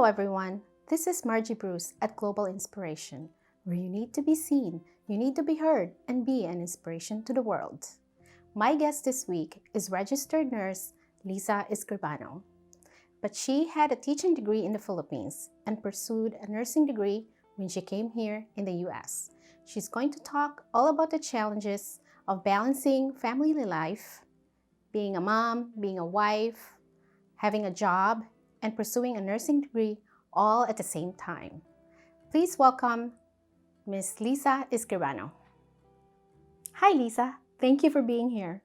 everyone. This is Margie Bruce at Global Inspiration, where you need to be seen, you need to be heard, and be an inspiration to the world. My guest this week is registered nurse Liza Escribano, but she had a teaching degree in the Philippines and pursued a nursing degree when she came here in the US. She's going to talk all about the challenges of balancing family life, being a mom, being a wife, having a job, and pursuing a nursing degree all at the same time. Please welcome Ms. Liza Escribano. Hi, Liza. Thank you for being here.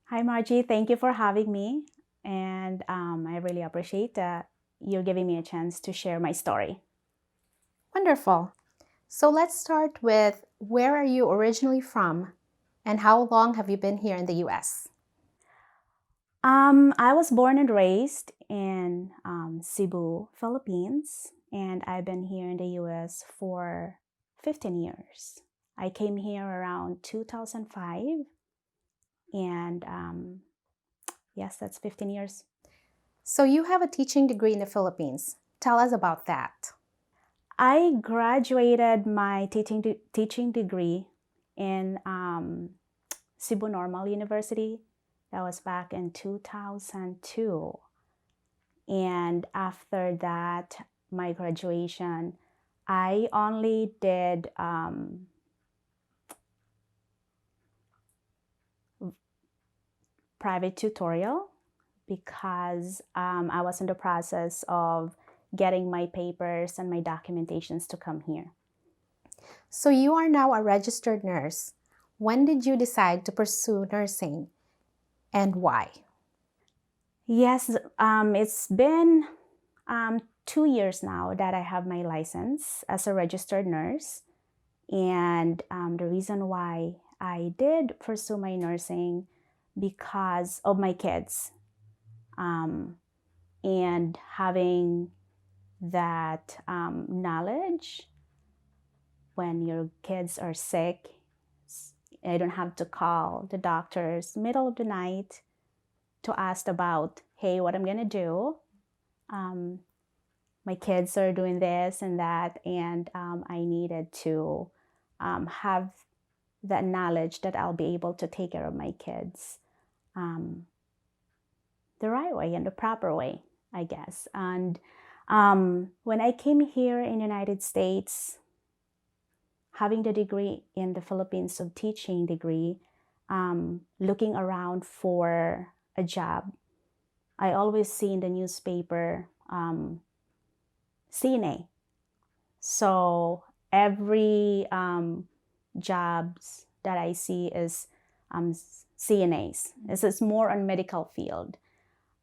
Hi, Margie. Thank you for having me. And I really appreciate that you're giving me a chance to share my story. Wonderful. So let's start with where are you originally from and how long have you been here in the US? I was born and raised in Cebu, Philippines, and I've been here in the US for 15 years. I came here around 2005, and yes, that's 15 years. So you have a teaching degree in the Philippines. Tell us about that. I graduated my teaching degree in Cebu Normal University. That was back in 2002. And after that, my graduation, I only did private tutorial because I was in the process of getting my papers and my documentations to come here. So you are now a registered nurse. When did you decide to pursue nursing and why? Yes, it's been 2 years now that I have my license as a registered nurse. And the reason why I did pursue my nursing because of my kids and having that knowledge when your kids are sick. I don't have to call the doctors middle of the night to ask about, hey, what I'm gonna do. My kids are doing this and that, and I needed to have that knowledge that I'll be able to take care of my kids the right way and the proper way, I guess. And when I came here in the United States, having the degree in the Philippines of teaching degree, looking around for a job, I always see in the newspaper CNA. So every jobs that I see is CNAs. It's more on medical field.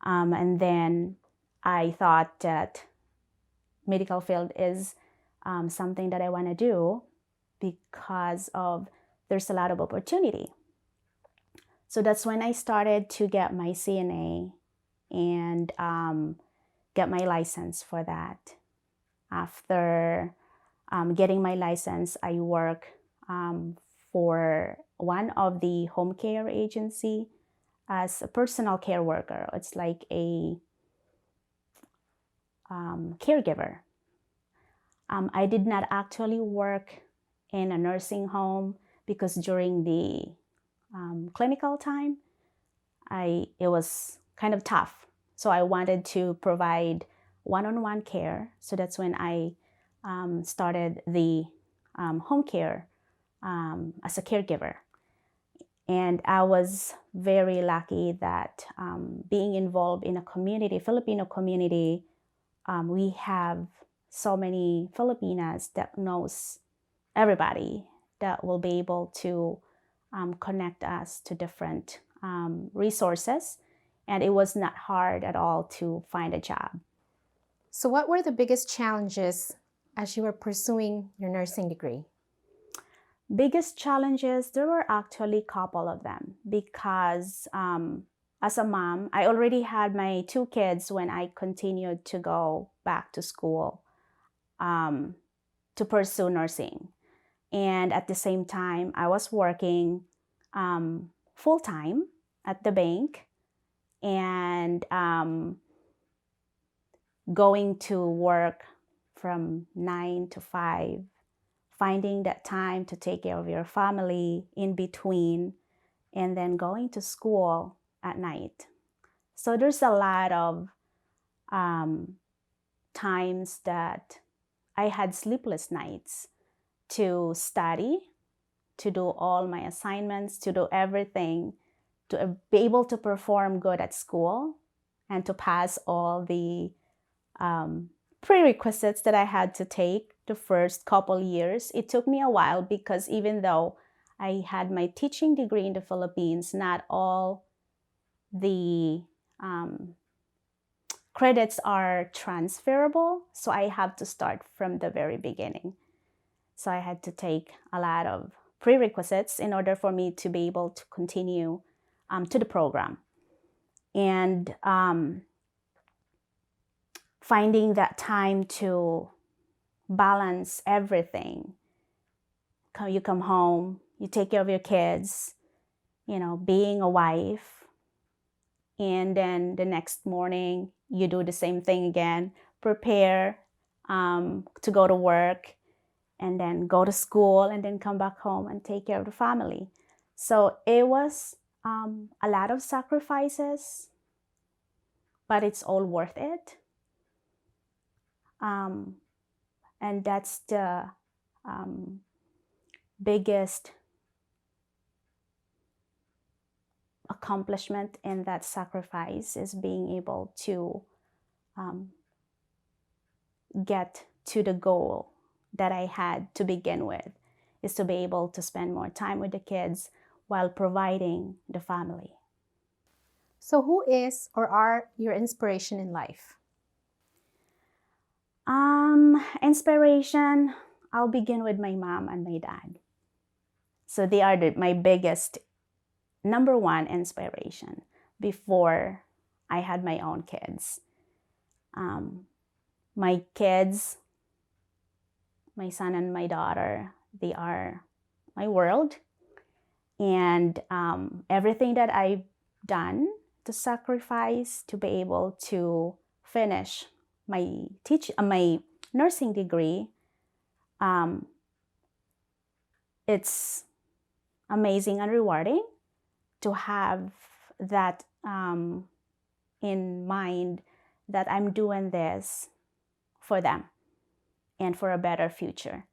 And then I thought that medical field is something that I want to do because of there's a lot of opportunity. So that's when I started to get my CNA and get my license for that. After getting my license, I work for one of the home care agency as a personal care worker. It's like a caregiver. I did not actually work in a nursing home because during the clinical time, it was kind of tough. So I wanted to provide one-on-one care. So that's when I started the home care as a caregiver. And I was very lucky that being involved in a community, Filipino community, we have so many Filipinas that knows everybody that will be able to connect us to different resources. And it was not hard at all to find a job. So what were the biggest challenges as you were pursuing your nursing degree? Biggest challenges, there were actually a couple of them because as a mom, I already had my 2 kids when I continued to go back to school to pursue nursing. And at the same time, I was working full-time at the bank. And going to work from 9 to 5, finding that time to take care of your family in between, and then going to school at night. So there's a lot of times that I had sleepless nights to study, to do all my assignments, to do everything, to be able to perform good at school, and to pass all the prerequisites that I had to take the first couple years. It took me a while because even though I had my teaching degree in the Philippines, not all the credits are transferable. So I have to start from the very beginning. So I had to take a lot of prerequisites in order for me to be able to continue to the program. And finding that time to balance everything. You come home, you take care of your kids, being a wife, and then the next morning you do the same thing again, prepare to go to work, and then go to school, and then come back home and take care of the family. So it was a lot of sacrifices, but it's all worth it. And that's the biggest accomplishment in that sacrifice, is being able to get to the goal that I had to begin with, is to be able to spend more time with the kids while providing the family. So who is or are your inspiration in life? Inspiration, I'll begin with my mom and my dad. So they are my biggest, number one inspiration before I had my own kids. My kids, my son and my daughter, they are my world. And everything that I've done to sacrifice to be able to finish my nursing degree, it's amazing and rewarding to have that in mind, that I'm doing this for them and for a better future.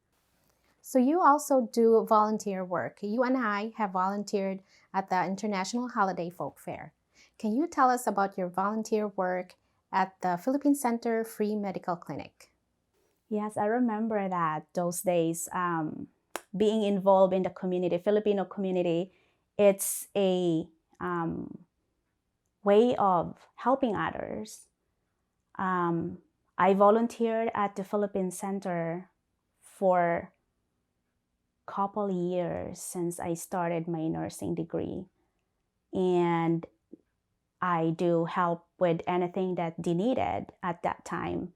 So you also do volunteer work. You and I have volunteered at the International Holiday Folk Fair. Can you tell us about your volunteer work at the Philippine Center Free Medical Clinic? Yes, I remember that, those days. Being involved in the community, Filipino community, it's a way of helping others. I volunteered at the Philippine Center for a couple years since I started my nursing degree. And I do help with anything that they needed at that time.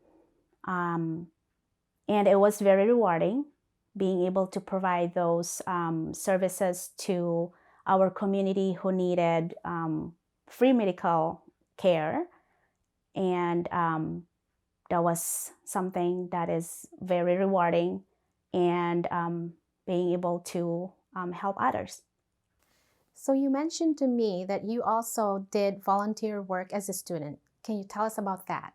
And it was very rewarding being able to provide those services to our community who needed free medical care. And that was something that is very rewarding, and being able to help others. So you mentioned to me that you also did volunteer work as a student. Can you tell us about that?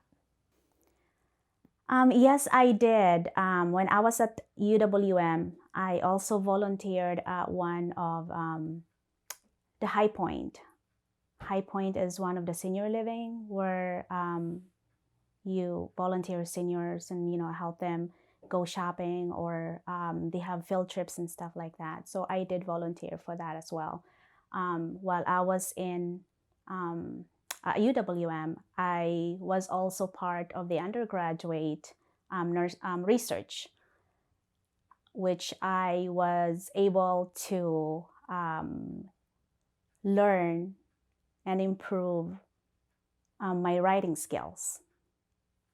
Yes, I did. When I was at UWM, I also volunteered at one of the High Point. High Point is one of the senior living where you volunteer seniors and help them go shopping, or they have field trips and stuff like that. So I did volunteer for that as well. While I was in at UWM, I was also part of the undergraduate nurse research, which I was able to learn and improve my writing skills.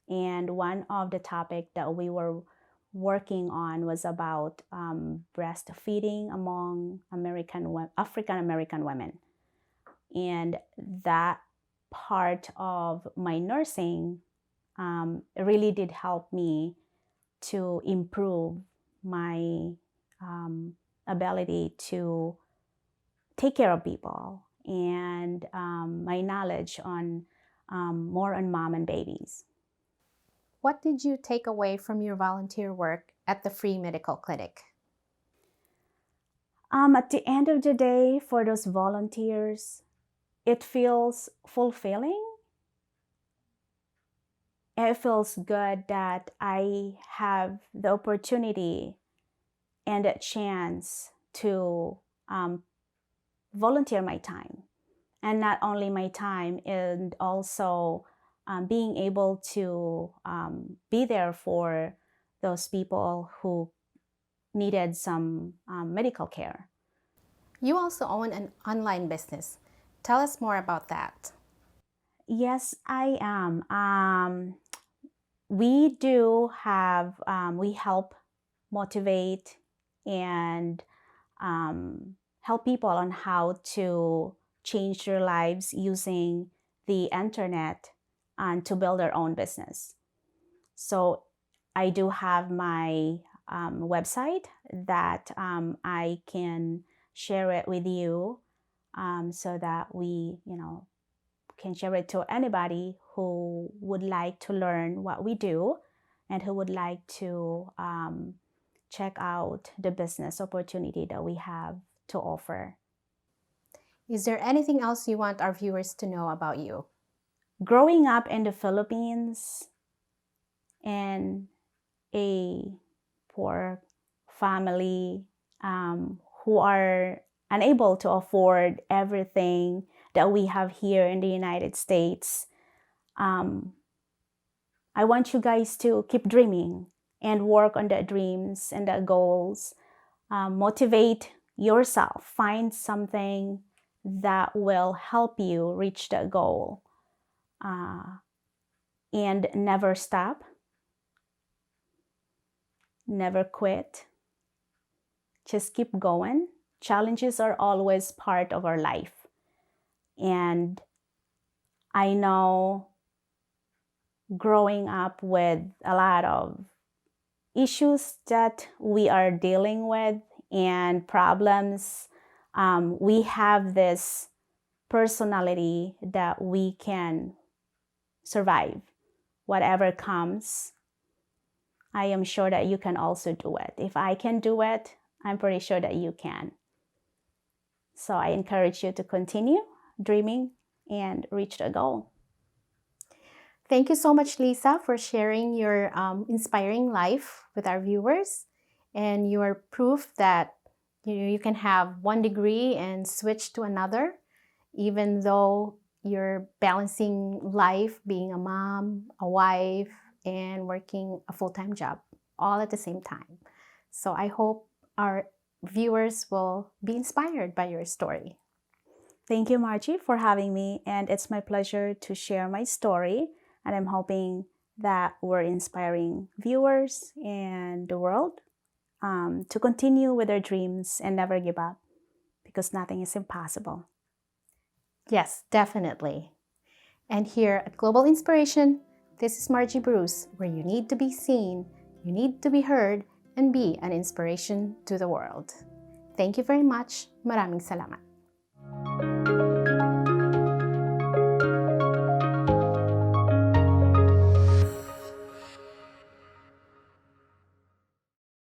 And one of the topics that we were working on was about breastfeeding among African American women. And that part of my nursing it really did help me to improve my ability to take care of people and my knowledge on more on mom and babies. What did you take away from your volunteer work at the free medical clinic? At the end of the day, for those volunteers, it feels fulfilling. It feels good that I have the opportunity and a chance to volunteer my time. And not only my time, and also being able to be there for those people who needed some medical care. You also own an online business. Tell us more about that. Yes, I am. We do have, we help motivate and help people on how to change their lives using the internet and to build their own business. So I do have my website that I can share it with you so that we, can share it to anybody who would like to learn what we do and who would like to check out the business opportunity that we have to offer. Is there anything else you want our viewers to know about you? Growing up in the Philippines in a poor family who are unable to afford everything that we have here in the United States, I want you guys to keep dreaming and work on the dreams and the goals. Motivate yourself. Find something that will help you reach that goal. And never stop. Never quit. Just keep going. Challenges are always part of our life. And I know growing up with a lot of issues that we are dealing with and problems, we have this personality that we can survive whatever comes. I am sure that you can also do it. If I can do it, I'm pretty sure that you can. So I encourage you to continue dreaming and reach the goal. Thank you so much, Liza, for sharing your inspiring life with our viewers and your proof that you can have one degree and switch to another, even though you're balancing life, being a mom, a wife, and working a full-time job all at the same time. So I hope our viewers will be inspired by your story. Thank you, Margie, for having me. And it's my pleasure to share my story. And I'm hoping that we're inspiring viewers and the world to continue with their dreams and never give up, because nothing is impossible. Yes, definitely. And here at Global Inspiration, this is Margie Bruce, where you need to be seen, you need to be heard, and be an inspiration to the world. Thank you very much. Maraming salamat.